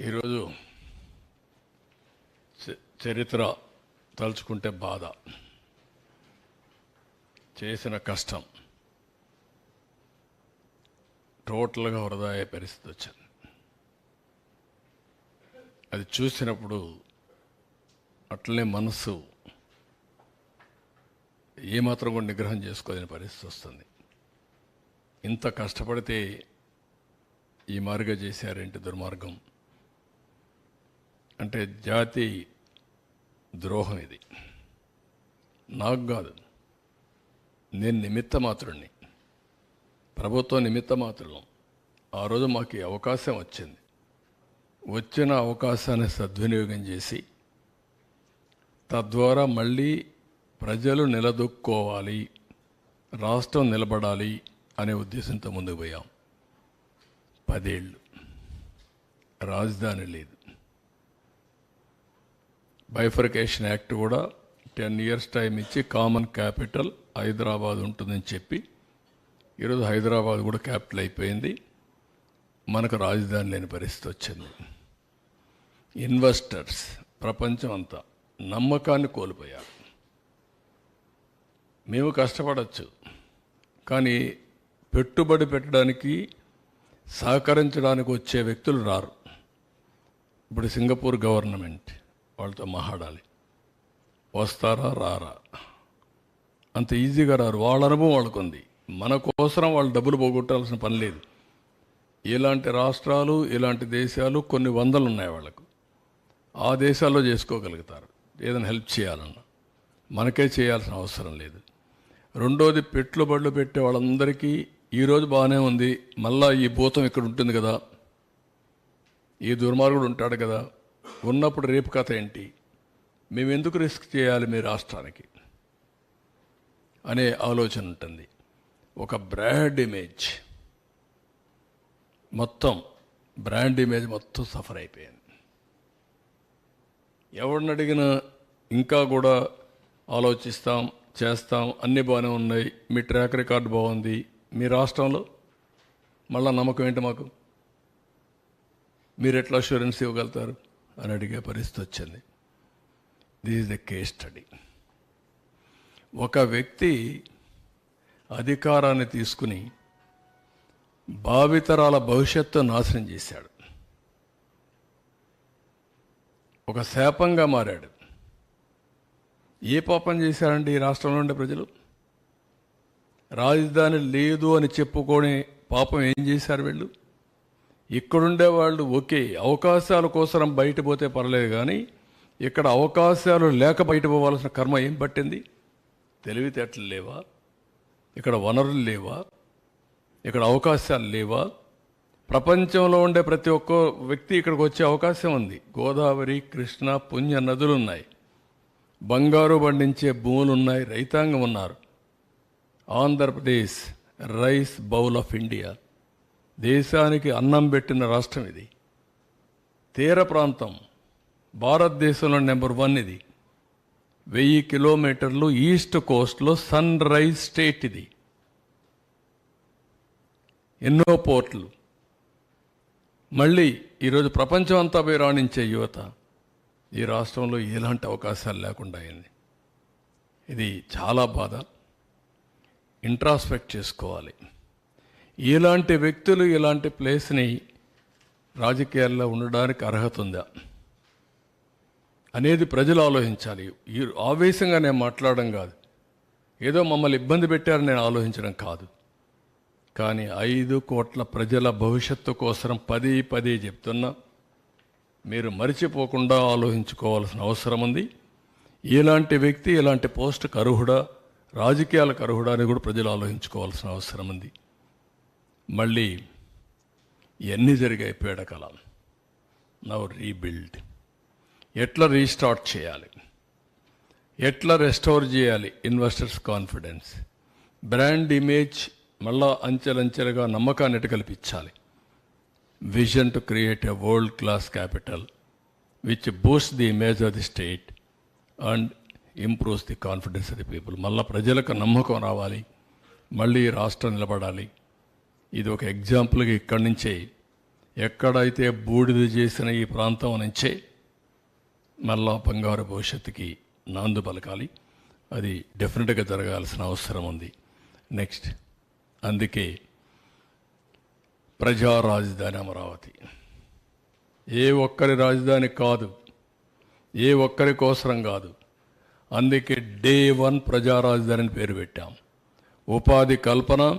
ఈరోజు చరిత్ర తలుచుకుంటే బాధ, చేసిన కష్టం టోటల్గా వృధా అయ్యే పరిస్థితి వచ్చింది. అది చూసినప్పుడు అట్లనే మనసు ఏమాత్రం కూడా నిగ్రహం చేసుకోలేని పరిస్థితి వస్తుంది. ఇంత కష్టపడితే ఈ మార్గం చేశారేంటి దుర్మార్గం అంటే జాతి ద్రోహం. ఇది నాకు కాదు, నేను నిమిత్త మాత్రుడిని, ప్రభుత్వం నిమిత్త మాత్రం. ఆ రోజు మాకు ఈ అవకాశం వచ్చింది. వచ్చిన అవకాశాన్ని సద్వినియోగం చేసి తద్వారా మళ్ళీ ప్రజలు నిలదొక్కోవాలి, రాష్ట్రం నిలబడాలి అనే ఉద్దేశంతో ముందుకు పోయాం. 10 ఏళ్ళు రాజధాని లేదు. బైఫర్కేషన్ యాక్ట్ కూడా 10 years టైం ఇచ్చి కామన్ క్యాపిటల్ హైదరాబాద్ ఉంటుందని చెప్పి ఈరోజు హైదరాబాద్ కూడా క్యాపిటల్ అయిపోయింది. మనకు రాజధాని లేని పరిస్థితి వచ్చింది. ఇన్వెస్టర్స్ ప్రపంచం అంతా నమ్మకాన్ని కోల్పోయారు. మేము కష్టపడవచ్చు, కానీ పెట్టుబడి పెట్టడానికి సహకరించడానికి వచ్చే వ్యక్తులు రారు. ఇప్పుడు సింగపూర్ గవర్నమెంట్ వాళ్ళతో మాట్లాడాలి, వస్తారా రారా? అంత ఈజీగా రారు. వాళ్ళ అనుభవం వాళ్ళకుంది. మన కోసం వాళ్ళు డబ్బులు పోగొట్టాల్సిన పని లేదు. ఇలాంటి రాష్ట్రాలు, ఇలాంటి దేశాలు కొన్ని వందలు ఉన్నాయి వాళ్ళకు. ఆ దేశాల్లో చేసుకోగలుగుతారు ఏదైనా హెల్ప్ చేయాలన్నా. మనకే చేయాల్సిన అవసరం లేదు. రెండోది, పెట్టుబడులు పెట్టే వాళ్ళందరికీ ఈరోజు బాగానే ఉంది, మళ్ళా ఈ భూతం ఇక్కడ ఉంటుంది కదా, ఈ దుర్మార్గుడు ఉంటాడు కదా, ఉన్నప్పుడు రేపు కథ ఏంటి, మేము ఎందుకు రిస్క్ చేయాలి మీ రాష్ట్రానికి అనే ఆలోచన ఉంటుంది. ఒక బ్రాండ్ ఇమేజ్ మొత్తం సఫర్ అయిపోయింది. ఎవరిని అడిగినా ఇంకా కూడా ఆలోచిస్తాం, చేస్తాం, అన్నీ బాగానే ఉన్నాయి, మీ ట్రాక్ రికార్డు బాగుంది, మీ రాష్ట్రంలో మళ్ళా నమ్మకం ఏంటి మాకు, మీరు ఎట్లా అష్యూరెన్స్ ఇవ్వగలుగుతారు అని అడిగే పరిస్థితి వచ్చింది. This is the case study. ఒక వ్యక్తి అధికారాన్ని తీసుకుని భావితరాల భవిష్యత్తు నాశనం చేశాడు. ఒక శాపంగా మారాడు. ఏ పాపం చేశారండి ఈ రాష్ట్రంలో ఉండే ప్రజలు? రాజధాని లేదు అని చెప్పుకొని పాపం ఏం చేశారు వీళ్ళు? ఇక్కడుండే వాళ్ళు ఓకే, అవకాశాల కోసం బయట పోతే పర్లేదు, కానీ ఇక్కడ అవకాశాలు లేక బయట పోవాల్సిన కర్మ ఏం పట్టింది? తెలివితేటలు లేవా? ఇక్కడ వనరులు లేవా? ఇక్కడ అవకాశాలు లేవా? ప్రపంచంలో ఉండే ప్రతి ఒక్క వ్యక్తి ఇక్కడికి వచ్చే అవకాశం ఉంది. గోదావరి, కృష్ణ, పుణ్య నదులు ఉన్నాయి, బంగారు పండించే భూములు ఉన్నాయి, రైతాంగం ఉన్నారు. Andhra Pradesh rice bowl of India, దేశానికి అన్నం పెట్టిన రాష్ట్రం ఇది. తీర ప్రాంతం భారతదేశంలో నెంబర్ 1 ఇది. 1000 కిలోమీటర్లు ఈస్ట్ కోస్ట్లో సన్ రైజ్ స్టేట్ ఇది. ఎన్నో పోర్ట్లు. మళ్ళీ ఈరోజు ప్రపంచం అంతా పోయి రాణించే యువత ఈ రాష్ట్రంలో ఎలాంటి అవకాశాలు లేకుండా అయింది. ఇది చాలా బాధ. ఇంట్రాస్పెక్ట్ చేసుకోవాలి. ఇలాంటి వ్యక్తులు ఇలాంటి ప్లేస్ని రాజకీయాల్లో ఉండడానికి అర్హత ఉందా అనేది ప్రజలు ఆలోచించాలి. ఈ ఆవేశంగా నేను మాట్లాడడం కాదు, ఏదో మమ్మల్ని ఇబ్బంది పెట్టారని నేను ఆలోచించడం కాదు, కానీ 5 కోట్ల ప్రజల భవిష్యత్తు కోసం పదే చెప్తున్నా. మీరు మరిచిపోకుండా ఆలోచించుకోవాల్సిన అవసరం ఉంది. ఇలాంటి వ్యక్తి ఇలాంటి పోస్టుకు అర్హుడా, రాజకీయాలకు అర్హుడా అని కూడా ప్రజలు ఆలోచించుకోవాల్సిన అవసరం ఉంది. మళ్ళీ ఎన్ని జరిగాయి పీడకలం. Now rebuild. ఎట్లా రీస్టార్ట్ చేయాలి, ఎట్లా రెస్టోర్ చేయాలి ఇన్వెస్టర్స్ కాన్ఫిడెన్స్, బ్రాండ్ ఇమేజ్ మళ్ళా అంచెలంచెలుగా నమ్మకాన్ని కల్పించాలి. Vision to create a world class capital which Boost the image of the state and improves the confidence of the people. మళ్ళీ ప్రజలకు నమ్మకం రావాలి, మళ్ళీ రాష్ట్రం నిలబడాలి. ఇది ఒక ఎగ్జాంపుల్గా ఇక్కడి నుంచే ఎక్కడైతే బూడిద చేసిన ఈ ప్రాంతం నుంచే మళ్ళా బంగారు భవిష్యత్తుకి నాందు పలకాలి. అది డెఫినెట్గా జరగాల్సిన అవసరం ఉంది. నెక్స్ట్, అందుకే ప్రజా రాజధాని అమరావతి ఏ ఒక్కరి రాజధాని కాదు, ఏ ఒక్కరి కోసరం కాదు. అందుకే డే 1 ప్రజా రాజధాని పేరు పెట్టాం. ఉపాధి కల్పన,